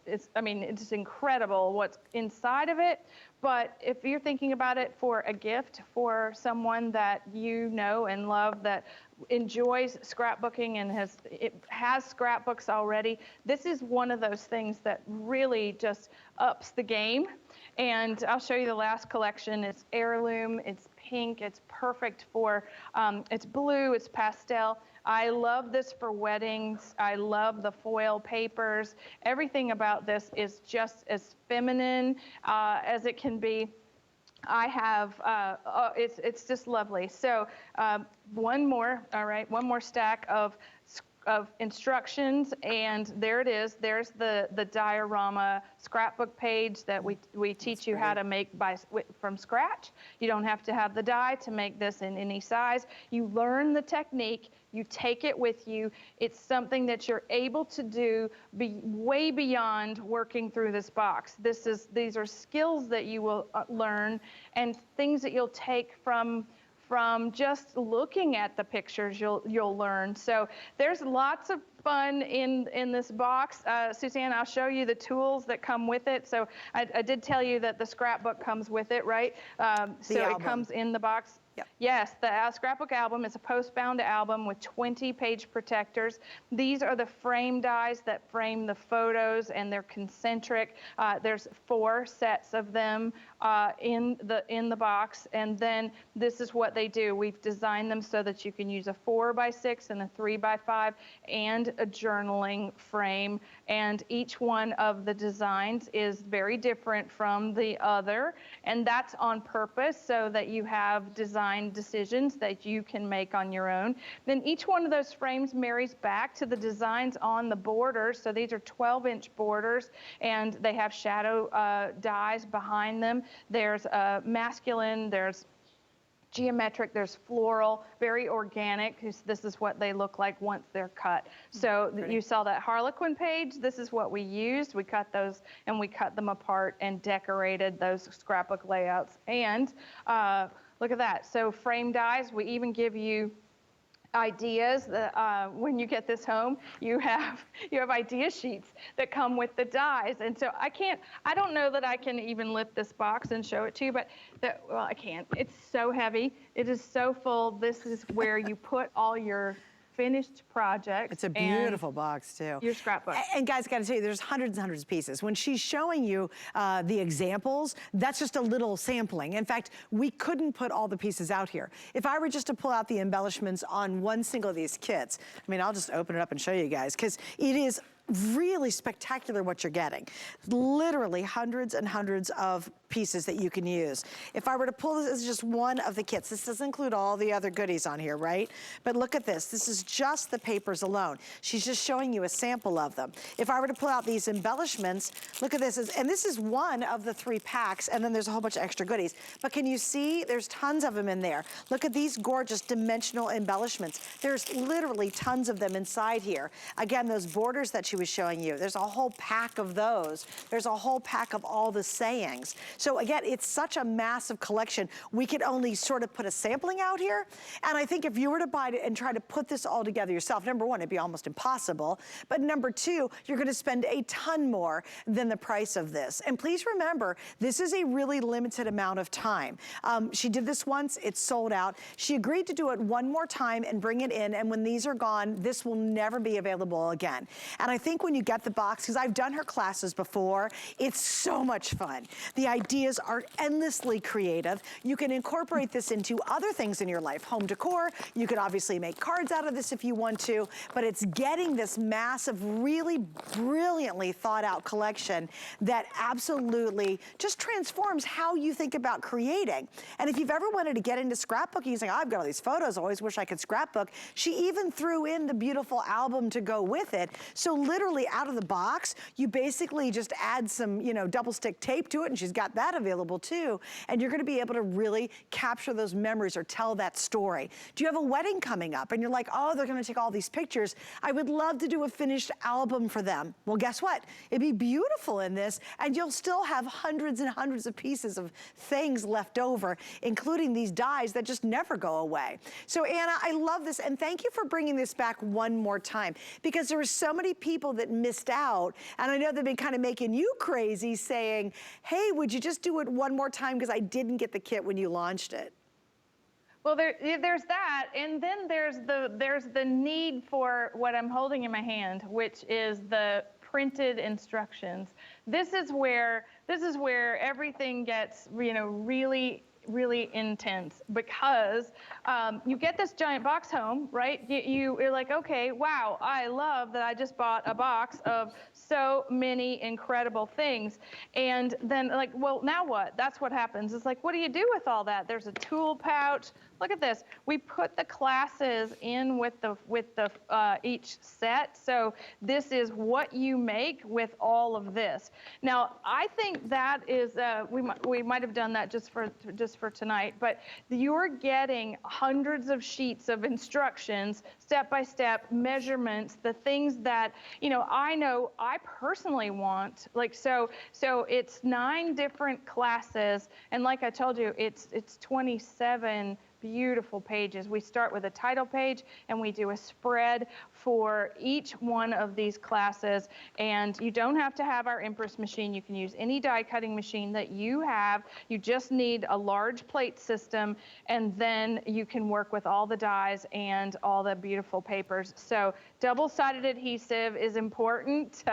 it's incredible what's inside of it. But if you're thinking about it for a gift for someone that you know and love, that enjoys scrapbooking and has scrapbooks already, this is one of those things that really just ups the game. And I'll show you the last collection. It's heirloom, it's pink, it's perfect for, it's blue, it's pastel. I love this for weddings. I love the foil papers. Everything about this is just as feminine as it can be. I have, it's just lovely. So one more stack of instructions, and there it is. There's the diorama scrapbook page that we teach you how to make from scratch. You don't have to have the die to make this in any size. You learn the technique. You take it with you. It's something that you're able to do way beyond working through this box. These are skills that you will learn, and things that you'll take from just looking at the pictures, you'll learn. So there's lots of fun in this box. Suzanne, I'll show you the tools that come with it. So I did tell you that the scrapbook comes with it, right? So it comes in the box. Yep. Yes, the scrapbook album is a post-bound album with 20 page protectors. These are the frame dies that frame the photos, and they're concentric. There's 4 sets of them in the box, and then this is what they do. We've designed them so that you can use a 4x6 and a 3x5 and a journaling frame, and each one of the designs is very different from the other, and that's on purpose so that you have design decisions that you can make on your own. Then each one of those frames marries back to the designs on the borders. So these are 12-inch borders, and they have shadow dies behind them. There's masculine, there's geometric, there's floral, very organic. This is what they look like once they're cut. So you saw that Harlequin page. This is what we used. We cut those, and we cut them apart and decorated those scrapbook layouts. And look at that. So frame dies, we even give you ideas that when you get this home, you have idea sheets that come with the dies. And so I don't know that I can even lift this box and show it to you, but well, I can't. It's so heavy. It is so full. This is where you put all your finished projects. It's a beautiful box too. Your scrapbook. And guys, gotta tell you, there's hundreds and hundreds of pieces. When she's showing you the examples, that's just a little sampling. In fact, we couldn't put all the pieces out here. If I were just to pull out the embellishments on one single of these kits, I mean, I'll just open it up and show you guys, because it is really spectacular what you're getting. Literally hundreds and hundreds of pieces that you can use. If I were to pull this as just one of the kits, this doesn't include all the other goodies on here, right? But look at this. This is just the papers alone. She's just showing you a sample of them. If I were to pull out these embellishments, look at this. And this is one of the 3 packs, and then there's a whole bunch of extra goodies. But can you see? There's tons of them in there. Look at these gorgeous dimensional embellishments. There's literally tons of them inside here. Again, those borders that she was showing you, there's a whole pack of those. There's a whole pack of all the sayings. So again, it's such a massive collection. We could only sort of put a sampling out here. And I think if you were to buy it and try to put this all together yourself, number one, it'd be almost impossible. But number two, you're gonna spend a ton more than the price of this. And please remember, this is a really limited amount of time. She did this once, it's sold out. She agreed to do it one more time and bring it in. And when these are gone, this will never be available again. And I think when you get the box, because I've done her classes before, it's so much fun. The ideas are endlessly creative. You can incorporate this into other things in your life, home decor. You could obviously make cards out of this if you want to, but it's getting this massive, really brilliantly thought out collection that absolutely just transforms how you think about creating. And if you've ever wanted to get into scrapbooking, you're saying, oh, I've got all these photos, I always wish I could scrapbook. She even threw in the beautiful album to go with it. So literally out of the box, you basically just add some, double stick tape to it, and she's got that available too. And you're gonna be able to really capture those memories or tell that story. Do you have a wedding coming up and you're like, oh, they're gonna take all these pictures. I would love to do a finished album for them. Well, guess what? It'd be beautiful in this, and you'll still have hundreds and hundreds of pieces of things left over, including these dies that just never go away. So Anna, I love this, and thank you for bringing this back one more time, because there were so many people that missed out, and I know they've been kind of making you crazy saying, hey, would you just do it one more time because I didn't get the kit when you launched it? Well, there's that, and then there's the need for what I'm holding in my hand, which is the printed instructions. This is where everything gets, really intense, because you get this giant box home, right? You're like, okay, wow, I love that I just bought a box of so many incredible things. And then like, well, now what? That's what happens. It's like, what do you do with all that? There's a tool pouch. Look at this. We put the classes in with each set. So this is what you make with all of this. Now, I think that is, we might have done that just for tonight, but you're getting hundreds of sheets of instructions, step-by-step measurements, the things that, I know I personally want. Like, so it's 9 different classes. And like I told you, it's 27 beautiful pages. We start with a title page and we do a spread for each one of these classes. And you don't have to have our Empress machine. You can use any die cutting machine that you have. You just need a large plate system, and then you can work with all the dies and all the beautiful papers. So double-sided adhesive is important.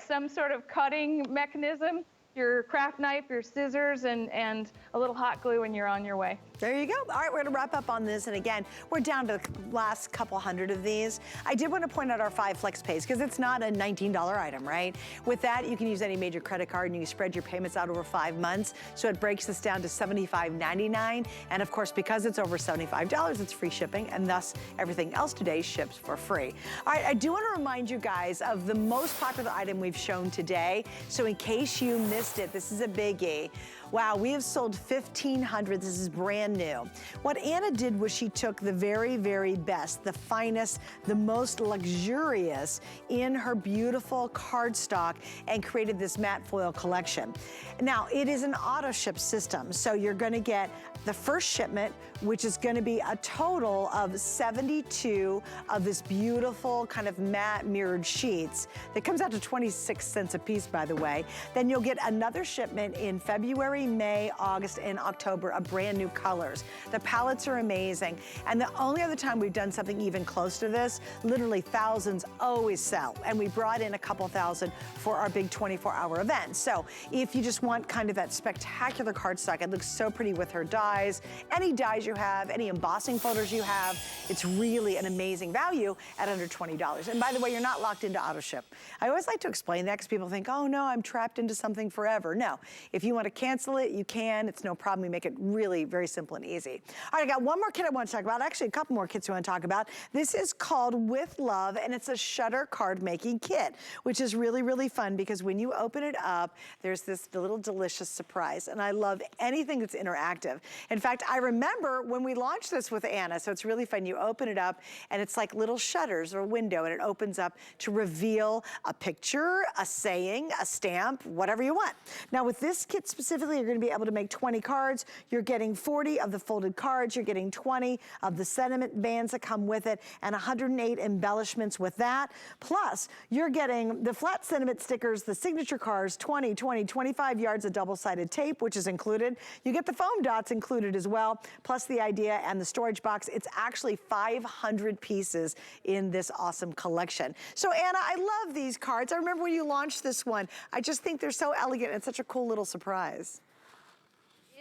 Some sort of cutting mechanism, your craft knife, your scissors, and a little hot glue, and you're on your way. There you go. All right, we're gonna wrap up on this. And again, we're down to the last couple hundred of these. I did want to point out our 5 flex pays because it's not a $19 item, right? With that, you can use any major credit card and you can spread your payments out over 5 months. So it breaks this down to $75.99. And of course, because it's over $75, it's free shipping, and thus everything else today ships for free. All right, I do want to remind you guys of the most popular item we've shown today. So in case you missed it, this is a biggie. Wow, we have sold 1,500. This is brand new. What Anna did was she took the very, very best, the finest, the most luxurious in her beautiful cardstock and created this matte foil collection. Now, it is an auto ship system, so you're gonna get the first shipment, which is gonna be a total of 72 of this beautiful kind of matte mirrored sheets. That comes out to 26 cents a piece, by the way. Then you'll get another shipment in February, May, August, and October of brand new colors. The palettes are amazing. And the only other time we've done something even close to this, literally thousands always sell. And we brought in a couple thousand for our big 24-hour event. So if you just want kind of that spectacular cardstock, it looks so pretty with her dies, any dies you have, any embossing folders you have, it's really an amazing value at under $20. And by the way, you're not locked into auto ship. I always like to explain that because people think, oh no, I'm trapped into something forever. No, if you want to cancel it, you can. It's no problem. We make it really very simple and easy. All right, I got one more kit I want to talk about. Actually, a couple more kits I want to talk about. This is called With Love, and it's a shutter card making kit, which is really, really fun because when you open it up, there's this little delicious surprise. And I love anything that's interactive. In fact, I remember when we launched this with Anna, so it's really fun. You open it up, and it's like little shutters or a window, and it opens up to reveal a picture, a saying, a stamp, whatever you want. Now, with this kit specifically, you're going to be able to make 20 cards. You're getting 40 of the folded cards. You're getting 20 of the sentiment bands that come with it, and 108 embellishments with that. Plus, you're getting the flat sentiment stickers, the signature cards, 20, 20, 25 yards of double-sided tape, which is included. You get the foam dots included as well, plus the idea and the storage box. It's actually 500 pieces in this awesome collection. So Anna, I love these cards. I remember when you launched this one. I just think they're so elegant and such a cool little surprise.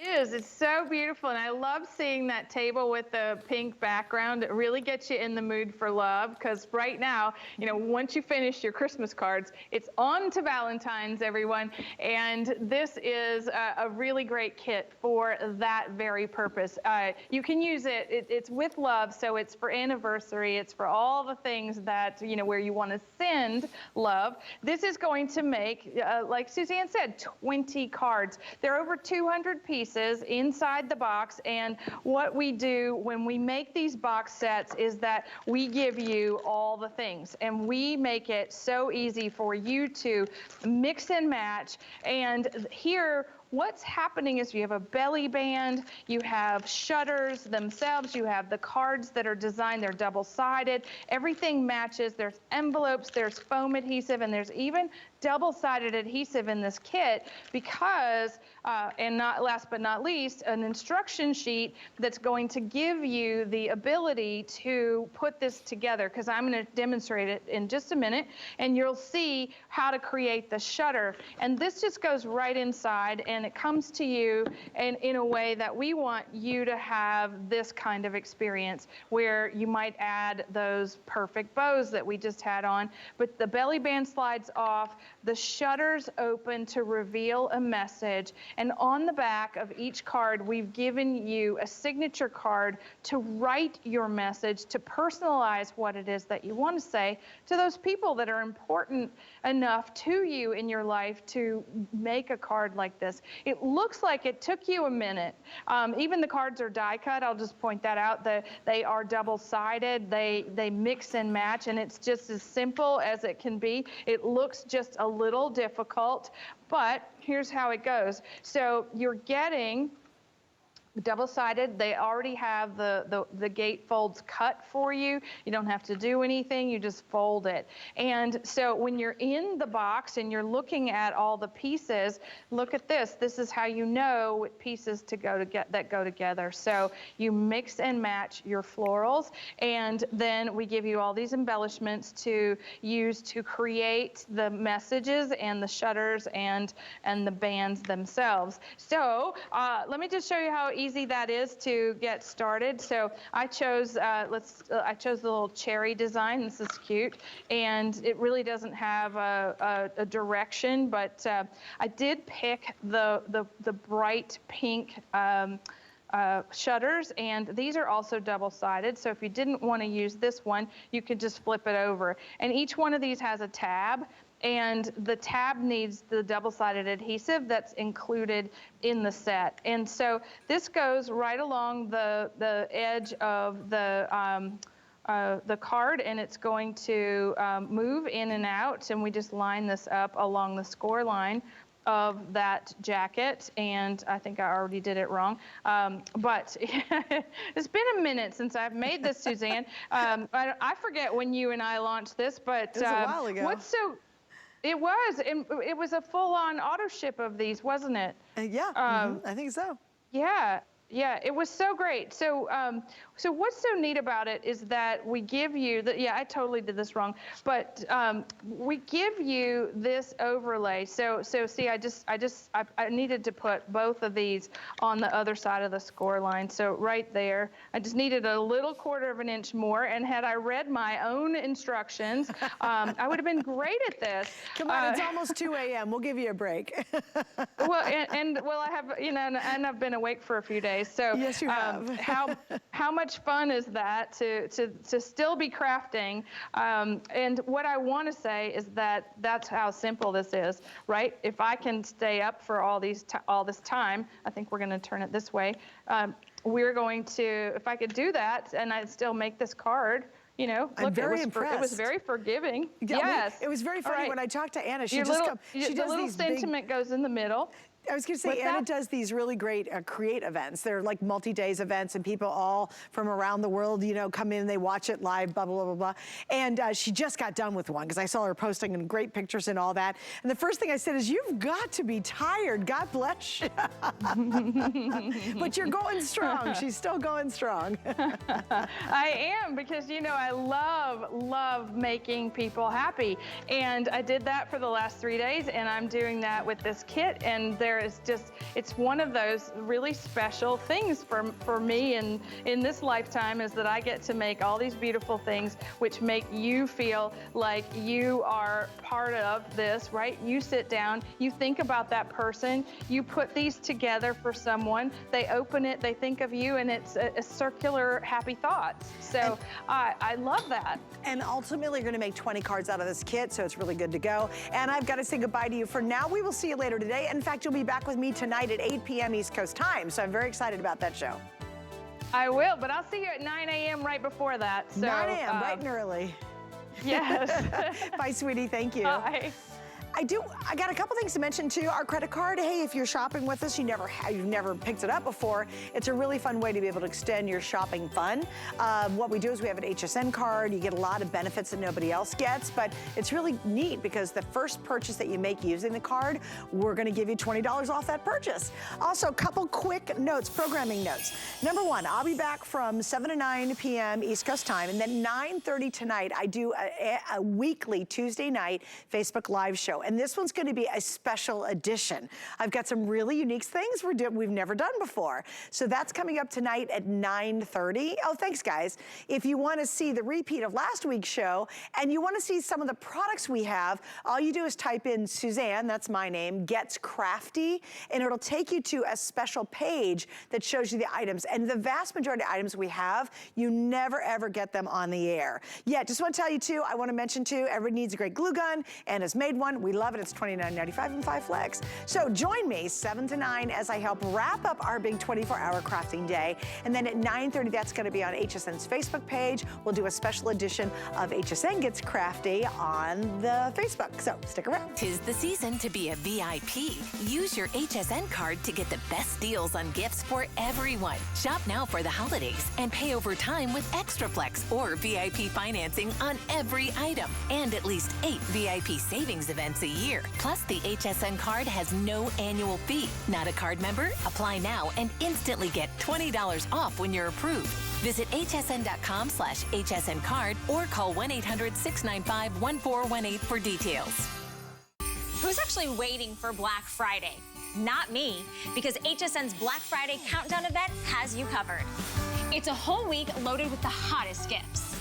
It is. It's so beautiful, and I love seeing that table with the pink background. It really gets you in the mood for love, because right now, you know, once you finish your Christmas cards, it's on to Valentine's, everyone, and this is a really great kit for that very purpose. You can use it. It's with love, so it's for anniversary. It's for all the things that, you know, where you want to send love. This is going to make, like Suzanne said, 20 cards. There are over 200 pieces inside the box, and what we do when we make these box sets is that we give you all the things, and we make it so easy for you to mix and match. And here, what's happening is you have a belly band, you have shutters themselves, you have the cards that are designed, they're double-sided, everything matches, there's envelopes, there's foam adhesive, and there's even double-sided adhesive in this kit because, and not last but not least, an instruction sheet that's going to give you the ability to put this together, because I'm going to demonstrate it in just a minute, and you'll see how to create the shutter. And this just goes right inside, and it comes to you in a way that we want you to have this kind of experience, where you might add those perfect bows that we just had on, but the belly band slides off, the shutters open to reveal a message, and on the back of each card, we've given you a signature card to write your message, to personalize what it is that you want to say to those people that are important enough to you in your life to make a card like this. It looks like it took you a minute. Even the cards are die cut. I'll just point that out. They are double-sided. They mix and match, and it's just as simple as it can be. It looks just a little difficult, but here's how it goes. So you're getting double-sided. They already have the gate folds cut for you. You don't have to do anything. You just fold it. And so when you're in the box and you're looking at all the pieces, look at this. This is how you know what pieces to go that go together. So you mix and match your florals, and then we give you all these embellishments to use to create the messages and the shutters and the bands themselves. So let me just show you how easy that is to get started. So I chose I chose the little cherry design. This is cute, and it really doesn't have a direction, but I did pick the bright pink shutters, and these are also double-sided. So if you didn't want to use this one, you could just flip it over. And each one of these has a tab, and the tab needs the double-sided adhesive that's included in the set. And so this goes right along the edge of the card, and it's going to move in and out, and we just line this up along the score line of that jacket. And I think I already did it wrong, but it's been a minute since I've made this, Suzanne. I forget when you and I launched this, but it was a while ago. It was, and it was a full-on auto ship of these, wasn't it? Yeah, I think so. Yeah, it was so great. So, so what's so neat about it is that we give you I totally did this wrong, but we give you this overlay. So see, I needed to put both of these on the other side of the score line. So right there, I just needed a little 1/4 of an inch more. And had I read my own instructions, I would have been great at this. Come on, it's almost 2 a.m. We'll give you a break. Well, I have, and I've been awake for a few days. So yes, you have. how much fun is that to still be crafting? And what I want to say is that that's how simple this is, right? If I can stay up for all this time, I think we're going to turn it this way. We're going to, if I could do that and I'd still make this card. Look, I'm very impressed. It was very forgiving. Yeah, yes. It was very funny right. when I talked to Anna. The little sentiment goes in the middle. I was going to say, Anna does these really great create events. They're like multi-days events, and people all from around the world, come in, they watch it live, blah, blah, blah, blah. And she just got done with one because I saw her posting and great pictures and all that. And the first thing I said is, you've got to be tired. God bless you. But you're going strong. She's still going strong. I am, because, I love making people happy. And I did that for the last 3 days, and I'm doing that with this kit. And it's one of those really special things for me in this lifetime, is that I get to make all these beautiful things which make you feel like you are part of this, right? You sit down, you think about that person, you put these together for someone, they open it, they think of you, and it's a circular happy thoughts. So I love that. And ultimately, you're going to make 20 cards out of this kit, so it's really good to go. And I've got to say goodbye to you for now. We will see you later today. In fact, you'll be back with me tonight at 8 p.m. East Coast time, so I'm very excited about that show. I will, but I'll see you at 9 a.m. right before that. So, 9 a.m. bright and early. Yes. Bye, sweetie. Thank you. Bye. I got a couple things to mention too. Our credit card, hey, if you're shopping with us, you've never picked it up before, it's a really fun way to be able to extend your shopping fun. What we do is we have an HSN card. You get a lot of benefits that nobody else gets, but it's really neat because the first purchase that you make using the card, we're gonna give you $20 off that purchase. Also, a couple quick notes, programming notes. Number one, I'll be back from 7 to 9 p.m. East Coast time, and then 9:30 tonight, I do a weekly Tuesday night Facebook Live show. And this one's going to be a special edition. I've got some really unique things we've never done before. So that's coming up tonight at 9:30. Oh, thanks, guys. If you want to see the repeat of last week's show and you want to see some of the products we have, all you do is type in Suzanne, that's my name, Gets Crafty, and it'll take you to a special page that shows you the items. And the vast majority of items we have, you never, ever get them on the air. Yeah, just want to tell you, too, I want to mention, too, everybody needs a great glue gun and has made one. We love it. It's $29.95 and 5 flex. So join me 7 to 9 as I help wrap up our big 24-hour crafting day. And then at 9:30, that's going to be on HSN's Facebook page. We'll do a special edition of HSN Gets Crafty on the Facebook. So stick around. 'Tis the season to be a VIP. Use your HSN card to get the best deals on gifts for everyone. Shop now for the holidays and pay over time with Extra Flex or VIP financing on every item. And at least 8 VIP savings events a year. Plus, the HSN card has no annual fee. Not a card member? Apply now and instantly get $20 off when you're approved. Visit hsn.com/HSN card or call 1-800-695-1418 for details. Who's actually waiting for Black Friday? Not me, because HSN's Black Friday Countdown event has you covered. It's a whole week loaded with the hottest gifts.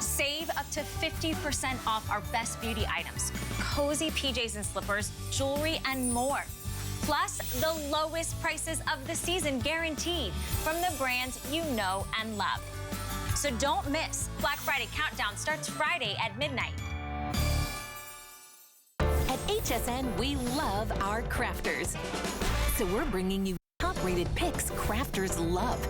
Save up to 50% off our best beauty items, cozy PJs and slippers, jewelry, and more. Plus, the lowest prices of the season guaranteed from the brands you know and love. So don't miss. Black Friday Countdown starts Friday at midnight. At HSN, we love our crafters. So we're bringing you top-rated picks crafters love.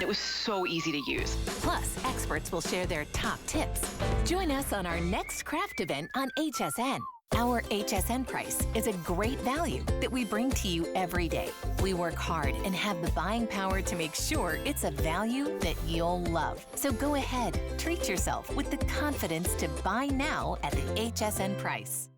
It was so easy to use. Plus, experts will share their top tips. Join us on our next craft event on HSN. Our HSN price is a great value that we bring to you every day. We work hard and have the buying power to make sure it's a value that you'll love. So go ahead, treat yourself with the confidence to buy now at the HSN price.